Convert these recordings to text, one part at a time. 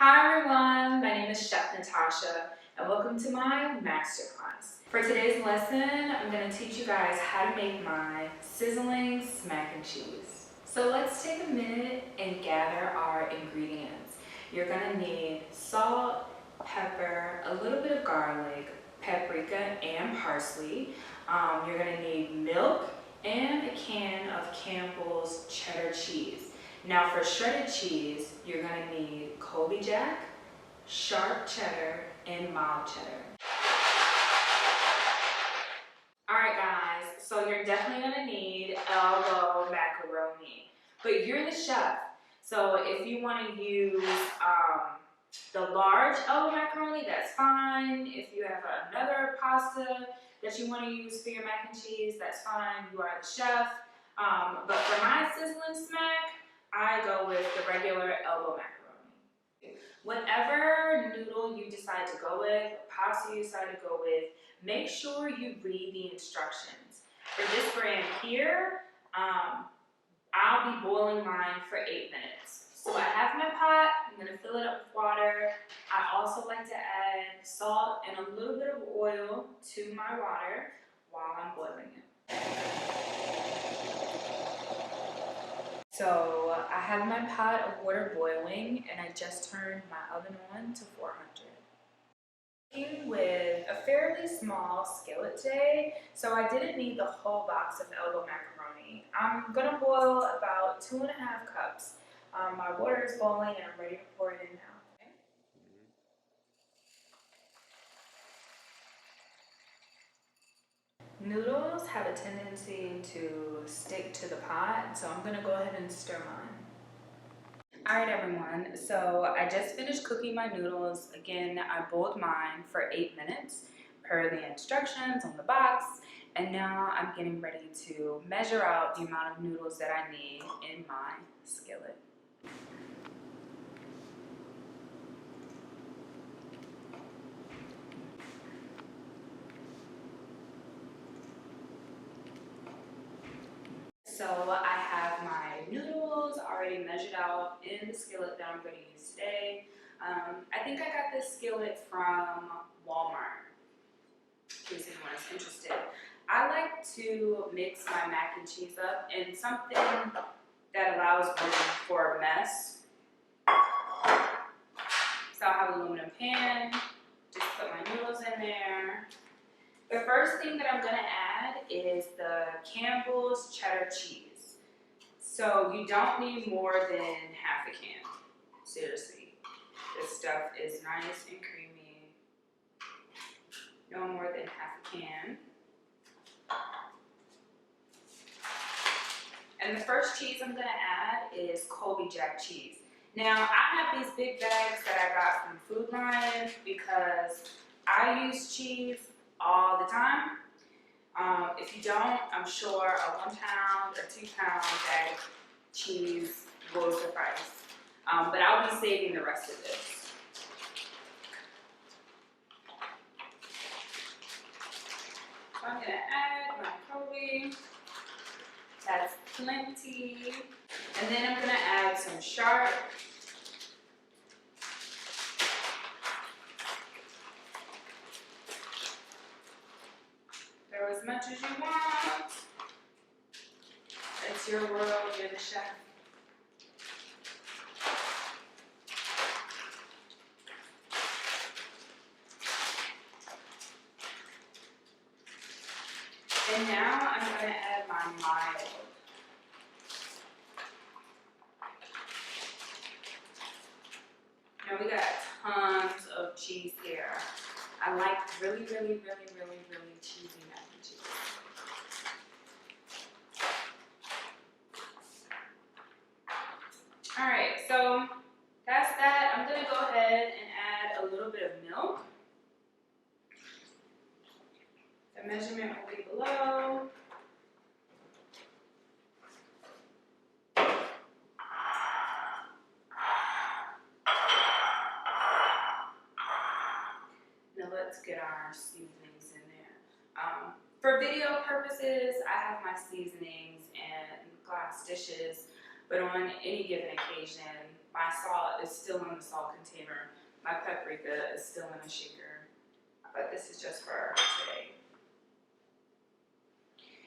Hi everyone, my name is Chef Natasha and welcome to my masterclass. For today's lesson, I'm going to teach you guys how to make my sizzling mac and cheese. So let's take a minute and gather our ingredients. You're going to need salt, pepper, a little bit of garlic, paprika, and parsley. You're going to need milk and a can of Campbell's cheddar cheese. Now for shredded cheese, you're going to need Colby Jack, sharp cheddar, and mild cheddar. Alright guys, so you're definitely going to need elbow macaroni. But you're the chef, so if you want to use the large elbow macaroni, that's fine. If you have another pasta that you want to use for your mac and cheese, that's fine. You are the chef. But for my sizzling smack, I go with the regular elbow macaroni. Whatever noodle you decide to go with, pasta you decide to go with, make sure you read the instructions. For this brand here, I'll be boiling mine for 8 minutes. So I have my pot, I'm gonna fill it up with water. I also like to add salt and a little bit of oil to my water while I'm boiling it. So I have my pot of water boiling and I just turned my oven on to 400. With a fairly small skillet today, so I didn't need the whole box of elbow macaroni. I'm gonna boil about 2.5 cups. My water is boiling and I'm ready to pour it in now. Okay? Noodles have a tendency to stick to the pot, so I'm gonna go ahead and stir mine. Alright everyone, so I just finished cooking my noodles. Again, I boiled mine for 8 minutes per the instructions on the box, and now I'm getting ready to measure out the amount of noodles that I need in my skillet. So I have my noodles already measured out in the skillet that I'm going to use today. I think I got this skillet from Walmart, in case anyone is interested. I like to mix my mac and cheese up in something that allows room for a mess. So I'll have an aluminum pan, just put my noodles in there. The first thing that I'm going to add is the Campbell's cheddar cheese. So you don't need more than half a can. Seriously, this stuff is nice and creamy. No more than half a can. And the first cheese I'm going to add is Colby Jack cheese. Now, I have these big bags that I got from Food Lion because I use cheese all the time. If you don't, I'm sure a 1 pound or 2 pound bag of cheese will suffice. But I'll be saving the rest of this. So I'm gonna add my Colby. That's plenty. And then I'm gonna add some sharp. Throw as much as you want. It's your world, you're the chef. And now I'm going to add my mild. Now we got tons of cheese here. I like really cheesy mac and cheese. Alright, so that's that. I'm going to go ahead and add a little bit of milk. The measurement will be below. Now let's get our seasonings in there. For video purposes, I have my seasonings in glass dishes, but on any given occasion, My salt is still in the salt container. My paprika is still in a shaker. But this is just for today.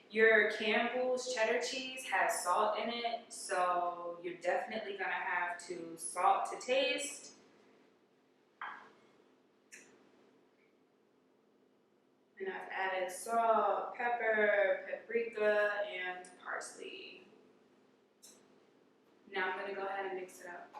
Your Campbell's cheddar cheese has salt in it, so you're definitely gonna have to salt to taste. And I've added salt, pepper, paprika, and parsley. Now I'm gonna go ahead and mix it up.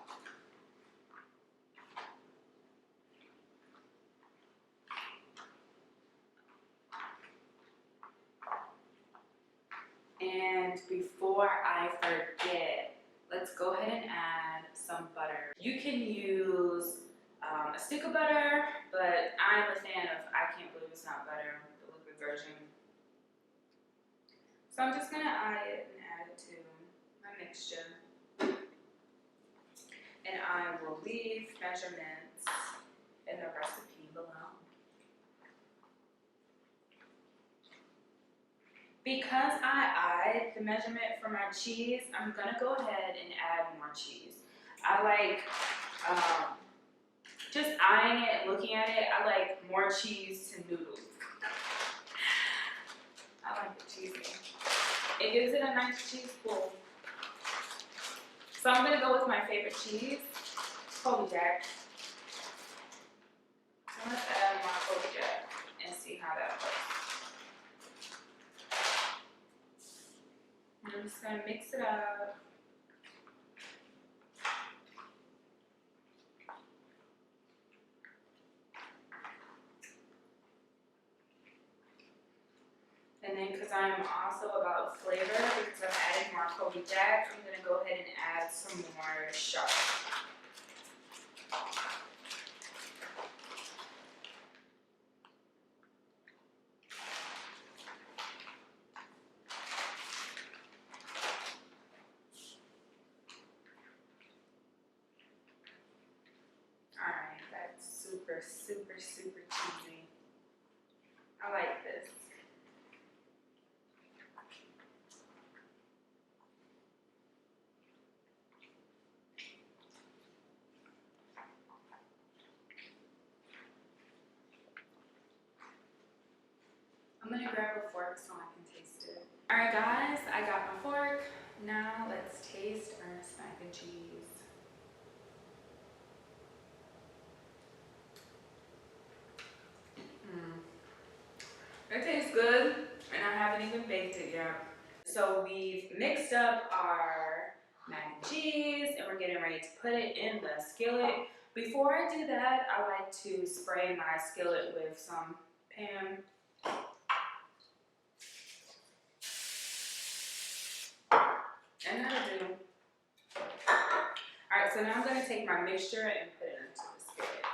And before I forget, let's go ahead and add some butter. You can use a stick of butter, but I'm a fan of, I can't believe it's not butter, the liquid version. So I'm just gonna eye it and add it to my mixture. And I will leave measurements in the recipe below. Because I eyed the measurement for my cheese, I'm gonna go ahead and add more cheese. I like, just eyeing it, looking at it, I like more cheese to noodles. I like it cheesy. It gives it a nice cheese pull. So I'm gonna go with my favorite cheese, Colby Jack. So let's add more Colby Jack and see how that works. I'm just gonna mix it up. And then, because I'm also about flavor, because I'm adding more Colby Jack, I'm gonna go ahead and add some more sharp. Alright, that's super, super, super cheesy. I like this. I'm gonna grab a fork so I can taste it. Alright guys, I got my fork. Now let's taste our mac and cheese. It tastes good, and I haven't even baked it yet. So we've mixed up our mac and cheese, and we're getting ready to put it in the skillet. Before I do that, I like to spray my skillet with some Pam. And that'll do. Alright, so now I'm going to take my mixture and put it into the skillet.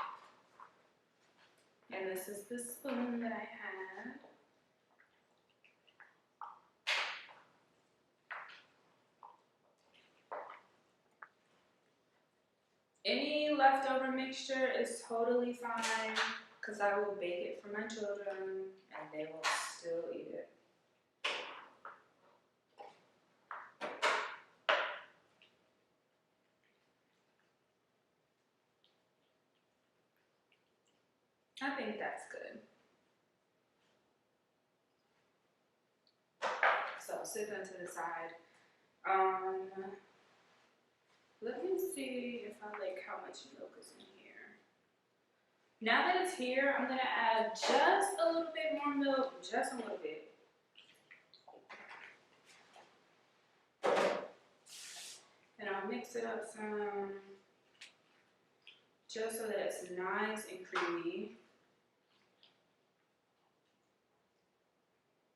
And this is the spoon that I had. Any leftover mixture is totally fine, because I will bake it for my children and they will still eat it. I think that's good. So sit them to the side. Let me see if I like how much milk is in here. Now that it's here, I'm gonna add just a little bit more milk, just a little bit. And I'll mix it up some, just so that it's nice and creamy.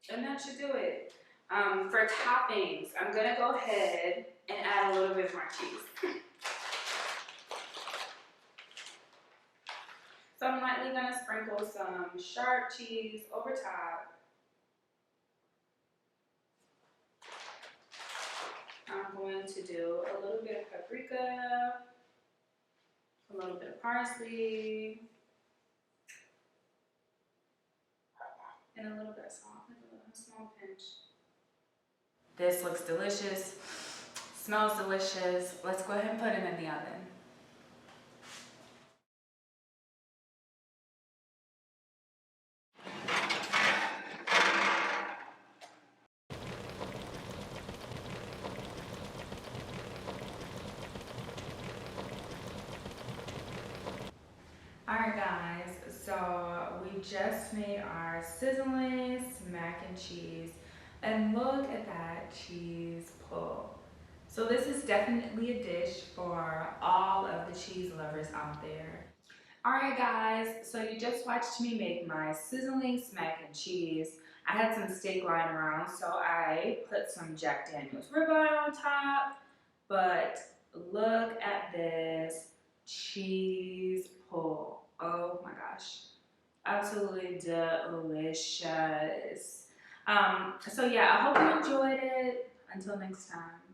And that should do it. For toppings, I'm gonna go ahead and add a little bit more cheese. So I'm lightly gonna sprinkle some sharp cheese over top. I'm going to do a little bit of paprika, a little bit of parsley, and a little bit of salt, like a small pinch. This looks delicious, smells delicious. Let's go ahead and put it in the oven. Alright guys, so we just made our sizzling mac and cheese, and look at that cheese pull. So this is definitely a dish for all of the cheese lovers out there. Alright guys, so you just watched me make my sizzling mac and cheese. I had some steak lying around, so I put some Jack Daniel's ribeye on top, but look at this cheese pull. Oh my gosh, absolutely delicious. So yeah, I hope you enjoyed it. Until next time.